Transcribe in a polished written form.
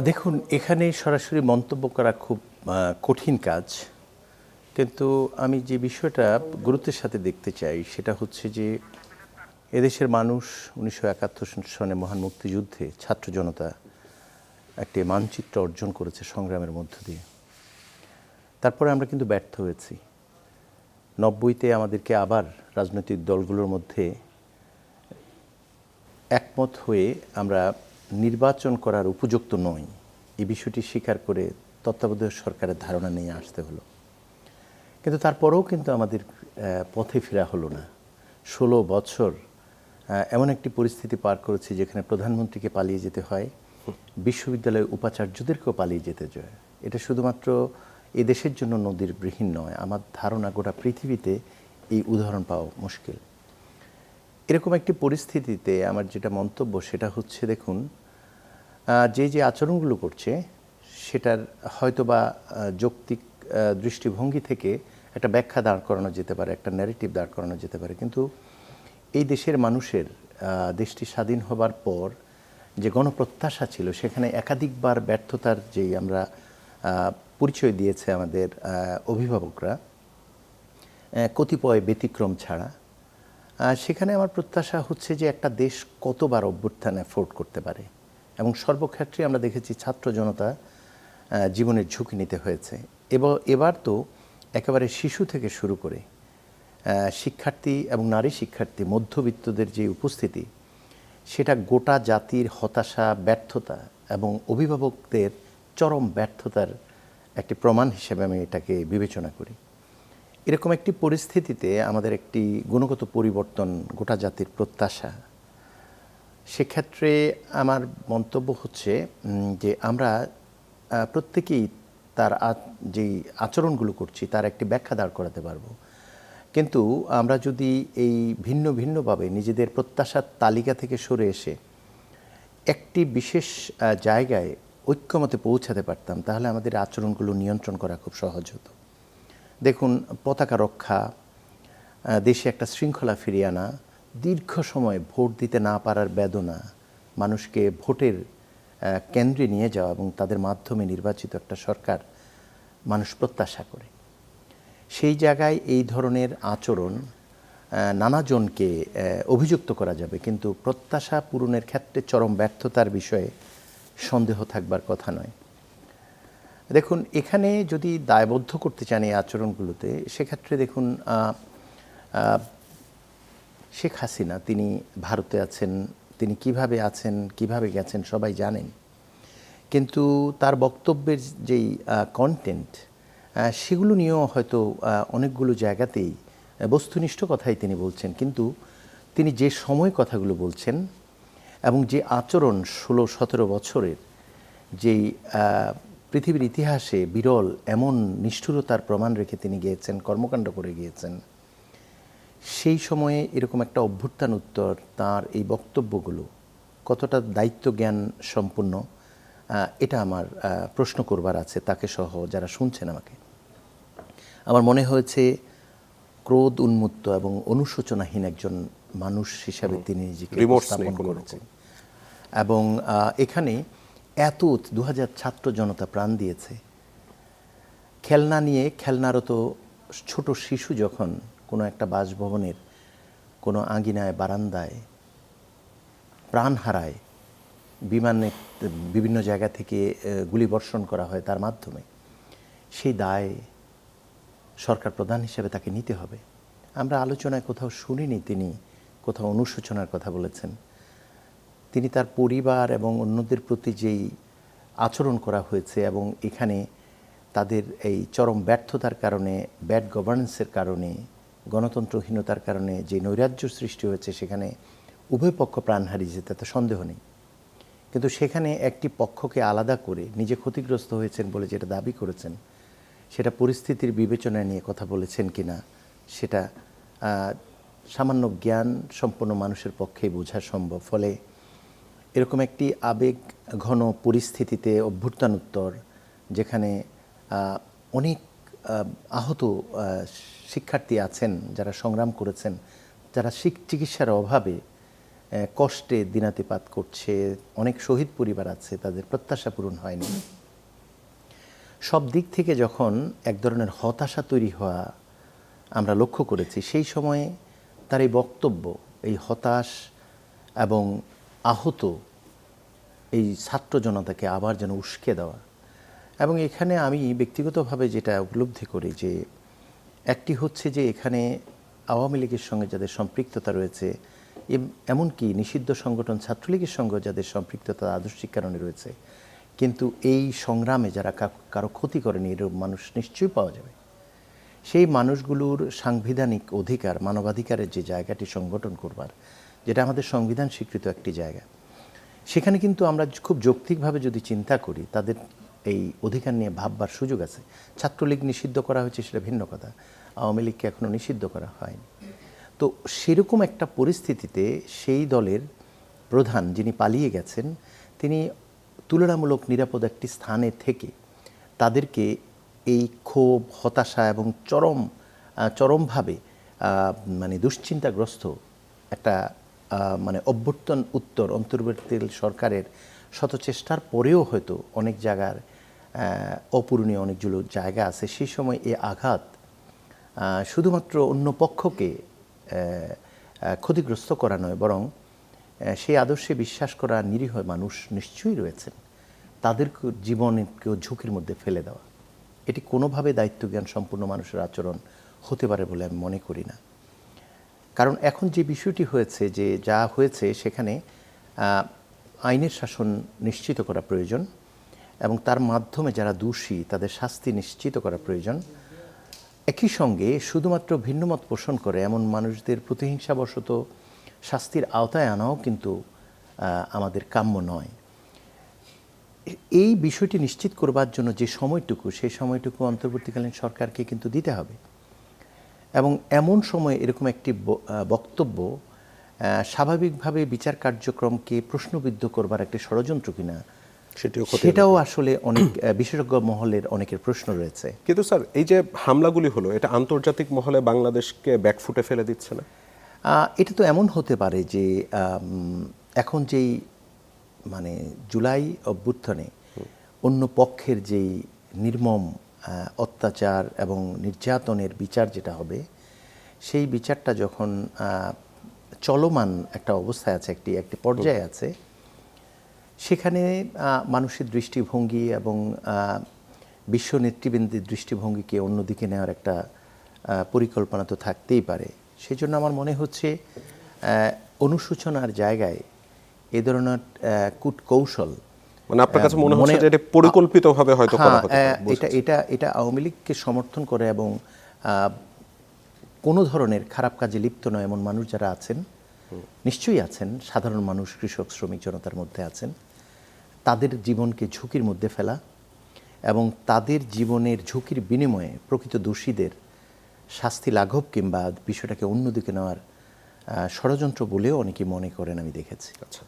দেখুন, এখানে সরাসরি মন্তব্য করা খুব কঠিন কাজ। কিন্তু আমি যে বিষয়টা গুরুত্বের সাথে দেখতে চাই সেটা হচ্ছে যে এদেশের মানুষ ১৯৭১ সনে মহান মুক্তিযুদ্ধে ছাত্র জনতা একটি মানচিত্র অর্জন করেছে সংগ্রামের মধ্য দিয়ে। তারপরে আমরা কিন্তু ব্যর্থ হয়েছি। ৯০-তে আমাদেরকে আবার রাজনৈতিক দলগুলোর মধ্যে একমত হয়ে আমরা নির্বাচন করার উপযুক্ত নই, এই বিষয়টি স্বীকার করে তত্ত্বাবধায়ক সরকারের ধারণা নিয়ে আসতে হলো। কিন্তু তারপরেও কিন্তু আমাদের পথে ফেরা হলো না। ১৬ বছর এমন একটি পরিস্থিতি পার করেছি যেখানে প্রধানমন্ত্রীকে পালিয়ে যেতে হয়, বিশ্ববিদ্যালয়ের উপাচার্যদেরকেও পালিয়ে যেতে হয়। এটা শুধুমাত্র এ দেশের জন্য নদীর গৃহীণ নয়, আমার ধারণা গোটা পৃথিবীতে এই উদাহরণ পাওয়া মুশকিল। এরকম একটি পরিস্থিতিতে আমার যেটা মন্তব্য সেটা হচ্ছে, দেখুন, যে আচরণগুলো করছে সেটার হয়তোবা যৌক্তিক দৃষ্টিভঙ্গি থেকে একটা ব্যাখ্যা দাঁড় করানো যেতে পারে, একটা ন্যারেটিভ দাঁড় করানো যেতে পারে। কিন্তু এই দেশের মানুষের দেশটি স্বাধীন হবার পর যে গণপ্রত্যাশা ছিল সেখানে একাধিকবার ব্যর্থতার যেই আমরা পরিচয় দিয়েছে আমাদের অভিভাবকরা, কতিপয় ব্যতিক্রম ছাড়া। সেখানে আমার প্রত্যাশা হচ্ছে যে একটা দেশ কতবার অভ্যুত্থান অ্যাফোর্ড করতে পারে, এবং সর্বক্ষেত্রে আমরা দেখেছি ছাত্র জনতা জীবনের ঝুঁকি নিতে হয়েছে। এবার তো একেবারে শিশু থেকে শুরু করে শিক্ষার্থী এবং নারী শিক্ষার্থী, মধ্যবিত্তদের যে উপস্থিতি, সেটা গোটা জাতির হতাশা, ব্যর্থতা এবং অভিভাবকদের চরম ব্যর্থতার একটি প্রমাণ হিসেবে আমি এটাকে বিবেচনা করি। এরকম একটি পরিস্থিতিতে আমাদের একটি গুণগত পরিবর্তন গোটা জাতির প্রত্যাশা। সেক্ষেত্রে আমার মন্তব্য হচ্ছে যে আমরা প্রত্যেকেই তার যেই আচরণগুলো করছি তার একটি ব্যাখ্যা দাঁড় করাতে পারবো। কিন্তু আমরা যদি এই ভিন্ন ভিন্নভাবে নিজেদের প্রত্যাশার তালিকা থেকে সরে এসে একটি বিশেষ জায়গায় ঐক্যমতে পৌঁছাতে পারতাম, তাহলে আমাদের আচরণগুলো নিয়ন্ত্রণ করা খুব সহজ হতো। দেখুন, পতাকা রক্ষা, দেশে একটা শৃঙ্খলা ফিরিয়ে আনা, দীর্ঘ সময় ভোট দিতে না পারার বেদনা, মানুষকে ভোটের কেন্দ্রে নিয়ে যাওয়া এবং তাদের মাধ্যমে নির্বাচিত একটা সরকার মানুষ প্রত্যাশা করে। সেই জায়গায় এই ধরনের আচরণ নানাজনকে অভিযুক্ত করা যাবে, কিন্তু প্রত্যাশা পূরণের ক্ষেত্রে চরম ব্যর্থতার বিষয়ে সন্দেহ থাকবার কথা নয়। দেখুন, এখানে যদি দায়বদ্ধ করতে চান এই আচরণগুলোতে, সেক্ষেত্রে দেখুন, শেখ হাসিনা তিনি ভারতে আছেন, তিনি কিভাবে আছেন, কিভাবে গেছেন সবাই জানেন। কিন্তু তার বক্তব্যের যেই কন্টেন্ট, সেগুলো নিয়েও হয়তো অনেকগুলো জায়গাতেই বস্তুনিষ্ঠ কথাই তিনি বলছেন, কিন্তু তিনি যে সময় কথাগুলো বলছেন এবং যে আচরণ 16-17 বছরের যেই পৃথিবীর ইতিহাসে বিরল এমন নিষ্ঠুরতার প্রমাণ রেখে তিনি গিয়েছেন, কর্মকাণ্ড করে গিয়েছেন, সেই সময়ে এরকম একটা অভ্যুত্থান উত্তর তার এই বক্তব্যগুলো কতটা দায়িত্ব জ্ঞান সম্পন্ন, এটা আমার প্রশ্ন করবার আছে তাকে সহ যারা শুনছেন আমাকে। আমার মনে হয়েছে ক্রোধ উন্মত্ত এবং অনুশোচনাহীন একজন মানুষ হিসাবে তিনি নিজেকে উপস্থাপন করেছেন। এবং এখানে এত ২০০০ ছাত্র জনতা প্রাণ দিয়েছে। খেলনা নিয়ে খেলনারত ছোট শিশু যখন কোনো একটা বাসভবনের কোনো আঙিনায়, বারান্দায় প্রাণ হারায়, বিমানে বিভিন্ন জায়গা থেকে গুলিবর্ষণ করা হয় তার মাধ্যমে, সেই দায় সরকার প্রধান হিসেবে তাকে নিতে হবে। আমরা আলোচনায় কোথাও শুনিনি তিনি কোথাও অনুশোচনার কথা বলেছেন। তিনি তার পরিবার এবং অন্যদের প্রতি যেই আচরণ করা হয়েছে এবং এখানে তাদের এই চরম ব্যর্থতার কারণে, ব্যাড গভর্নেন্সের কারণে, গণতন্ত্রহীনতার কারণে যে নৈরাজ্য সৃষ্টি হয়েছে, সেখানে উভয় পক্ষ প্রাণ হারিয়েছে, তাতে সন্দেহ নেই। কিন্তু সেখানে একটি পক্ষকে আলাদা করে নিজে ক্ষতিগ্রস্ত হয়েছেন বলে যেটা দাবি করেছেন, সেটা পরিস্থিতির বিবেচনা নিয়ে কথা বলেছেন কিনা সেটা সামান্য জ্ঞান সম্পন্ন মানুষের পক্ষেই বোঝা সম্ভব। ফলে এরকম একটি আবেগ ঘন পরিস্থিতিতে অভ্যুত্থান উত্তর, যেখানে অনেক আহত শিক্ষার্থী আছেন যারা সংগ্রাম করেছেন, যারা চিকিৎসার অভাবে কষ্টে দিনাতিপাত করছে, অনেক শহীদ পরিবার আছে, তাদের প্রত্যাশা পূরণ হয়নি। সব দিক থেকে যখন এক ধরনের হতাশা তৈরি হওয়া আমরা লক্ষ্য করেছি, সেই সময়ে তার এই বক্তব্য, এই হতাশ এবং আহত এই ছাত্র জনতাকে আবার যেন উস্কে দেওয়া। এবং এখানে আমি ব্যক্তিগতভাবে যেটা উপলব্ধি করি যে একটি হচ্ছে যে এখানে আওয়ামী লীগের সঙ্গে যাদের সম্পৃক্ততা রয়েছে, এমনকি নিষিদ্ধ সংগঠন ছাত্রলীগের সঙ্গে যাদের সম্পৃক্ততা আদর্শিক কারণে রয়েছে, কিন্তু এই সংগ্রামে যারা কারো ক্ষতি করেনি এরকম মানুষ নিশ্চয়ই পাওয়া যাবে। সেই মানুষগুলোর সাংবিধানিক অধিকার, মানবাধিকারের যে জায়গাটি সংগঠন করবার, যেটা আমাদের সংবিধান স্বীকৃত একটি জায়গা, সেখানে কিন্তু আমরা খুব যৌক্তিকভাবে যদি চিন্তা করি তাদের এই অধিকার নিয়ে ভাববার সুযোগ আছে। ছাত্রলীগ নিষিদ্ধ করা হয়েছে সেটা ভিন্ন কথা, আওয়ামী লীগকে এখনও নিষিদ্ধ করা হয়নি। তো সেরকম একটা পরিস্থিতিতে সেই দলের প্রধান যিনি পালিয়ে গেছেন, তিনি তুলনামূলক নিরাপদ একটি স্থানে থেকে তাদেরকে এই ক্ষোভ, হতাশা এবং চরমভাবে মানে দুশ্চিন্তাগ্রস্ত একটা মানে অভ্যর্থন উত্তর অন্তর্বর্তী সরকারের শত চেষ্টার পরেও হয়তো অনেক জায়গার অপূরণীয় অনেকগুলো জায়গা আছে। সেই সময় এই আঘাত শুধুমাত্র অন্য পক্ষকে ক্ষতিগ্রস্ত করা নয়, বরং সেই আদর্শে বিশ্বাস করা নিরীহ মানুষ নিশ্চয়ই রয়েছেন, তাদের জীবনকেও ঝুঁকির মধ্যে ফেলে দেওয়া, এটি কোনোভাবে দায়িত্বজ্ঞান সম্পূর্ণ মানুষের আচরণ হতে পারে বলে আমি মনে করি না। কারণ এখন যে বিষয়টি হয়েছে, যে যা হয়েছে সেখানে আইনের শাসন নিশ্চিত করা প্রয়োজন এবং তার মাধ্যমে যারা দোষী তাদের শাস্তি নিশ্চিত করা প্রয়োজন। একই সঙ্গে শুধুমাত্র ভিন্নমত পোষণ করে এমন মানুষদের প্রতিহিংসাবশত শাস্তির আওতায় আনাও কিন্তু আমাদের কাম্য নয়। এই বিষয়টি নিশ্চিত করবার জন্য যে সময়টুকু, সেই সময়টুকু অন্তর্বর্তীকালীন সরকারকে কিন্তু দিতে হবে। এবং এমন সময় এরকম একটি বক্তব্য স্বাভাবিকভাবে বিচার কার্যক্রমকে প্রশ্নবিদ্ধ করবার একটি ষড়যন্ত্র কিনা, সেটাও আসলে অনেক বিশেষজ্ঞ মহলের অনেকের প্রশ্ন রয়েছে। কিন্তু স্যার, এই যে হামলাগুলি হলো, এটা আন্তর্জাতিক মহলে বাংলাদেশকে ব্যাকফুটে ফেলে দিচ্ছে না? এটা তো এমন হতে পারে যে এখন যেই মানে জুলাই অভ্যুত্থানে অন্য পক্ষের যেই নির্মম অত্যাচার এবং নির্যাতনের বিচার যেটা হবে, সেই বিচারটা যখন চলমান একটা অবস্থায় আছে, একটি পর্যায়ে আছে, সেখানে মানুষের দৃষ্টিভঙ্গি এবং বিশ্ব নেতৃবৃন্দের দৃষ্টিভঙ্গিকে অন্যদিকে নেওয়ার একটা পরিকল্পনা তো থাকতেই পারে। সেই জন্য আমার মনে হচ্ছে অনুশোচনার জায়গায় এ ধরনের কূটকৌশল, মানে আপনার কাছে মনে হচ্ছে যে এটা পরিকল্পিতভাবে হয়তো করা হতে পারে? এটা আওয়ামী লীগকে সমর্থন করে এবং কোনো ধরনের খারাপ কাজে লিপ্ত নয় এমন মানুষ যারা আছেন, নিশ্চয়ই আছেন, সাধারণ মানুষ, কৃষক, শ্রমিক জনতার মধ্যে আছেন, তাদের জীবনকে ঝুঁকির মধ্যে ফেলা এবং তাদের জীবনের ঝুঁকির বিনিময়ে প্রকৃত দোষীদের শাস্তি লাঘব কিংবা বিষয়টাকে অন্যদিকে নেওয়ার ষড়যন্ত্র বলেও অনেকে মনে করেন, আমি দেখেছি। আচ্ছা।